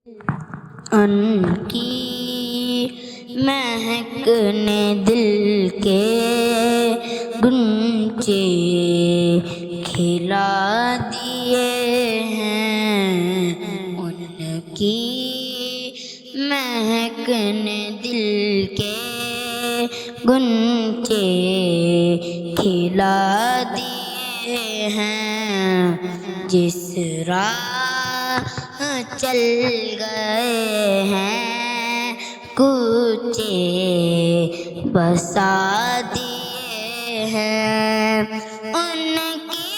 ان کی مہک نے دل کے گنچے کھلا دیے ہیں، ان کی مہک نے دل کے گنچے کھلا دیے ہیں، جس راہ چل گئے ہیں کوچے بسا دیے ہیں، ان کی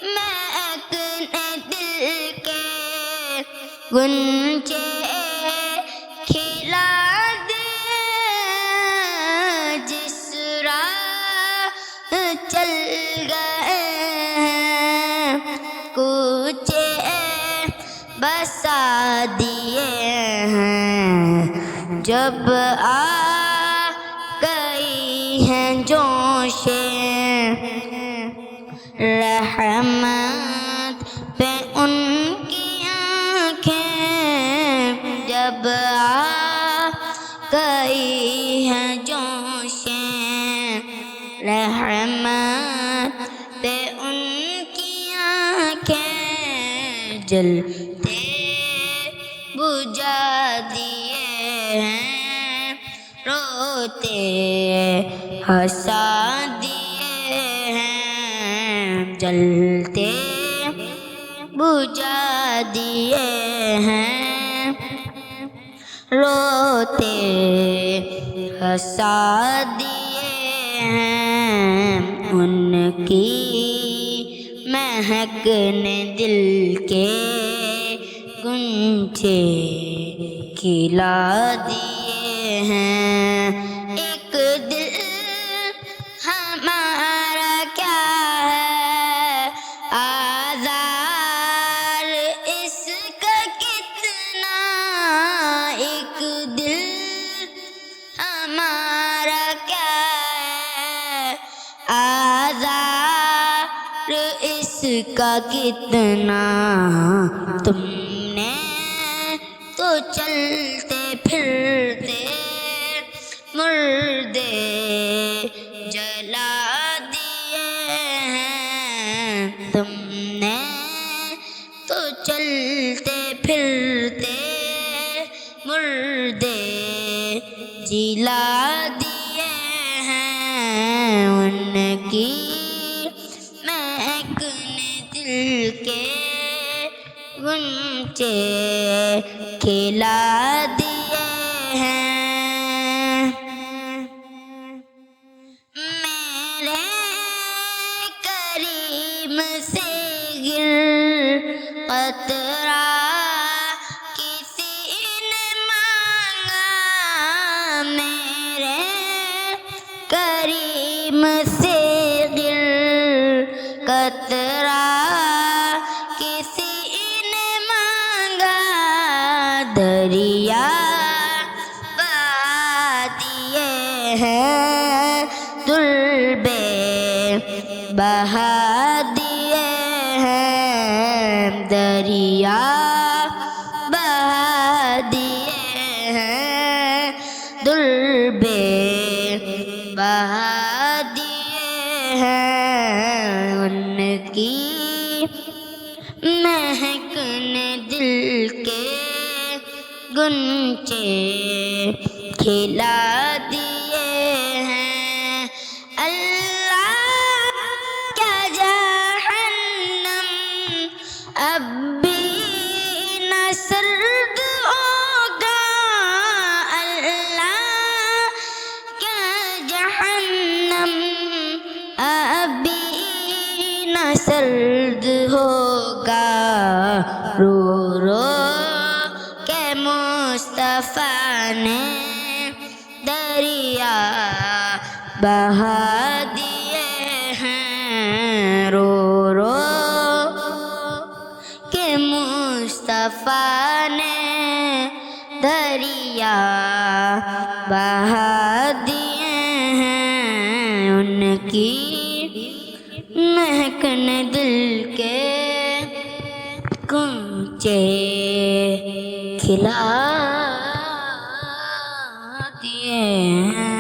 مہک نے دل کے گنچے کھلا دیے، جس راہ چل گئے ہیں کوچے بسا دیے ہیں، جب آ گئی ہیں جوشیں رحمت پہ ان کی آنکھیں، جب آ گئی ہیں جوشیں رحمت پہ ان کی آنکھیں، جلتے بجھا دیے ہیں، روتے ہنسا دیے ہیں، جلتے بجھا دیے ہیں، روتے ہنسا دیے ہیں، ان کی مہک نے دل کے گنچے کھلا دیے ہیں، ایک دل ہمارا کیا ہے آزار اس کا کتنا، ایک دل ہمارا کیا ہے آزار اس کا کتنا، تم نے تو چلتے پھرتے مردے جلا دیے ہیں، تم نے تو چلتے پھرتے مردے جلا دیے ہیں، ان کی مہک نے دل کے گنچے کھلا دیے ہیں، میرے کریم سے گر قطرہ کسی نے مانگا، میرے کریم سے گر قطرہ کسی نے مانگا، دریا بہا دیے ہیں، دلبے بہا دیے ہیں، دریا بہا دیے ہیں، دلبے بہا دیے ہیں، ان کی مہک نے دل کے گنچے کھلا دیے ہیں، اللہ کیا جہنم اب بھی نہ سرد ہوگا، اللہ کیا جہنم اب بھی نہ سرد ہوگا، رو رو کے مصطفیٰ نے دریا بہا دیے ہیں، رو رو کے مصطفیٰ نے دریا بہا دیے ہیں، ان کی مہک نے دل کے گنچے کھلا دیے ہیں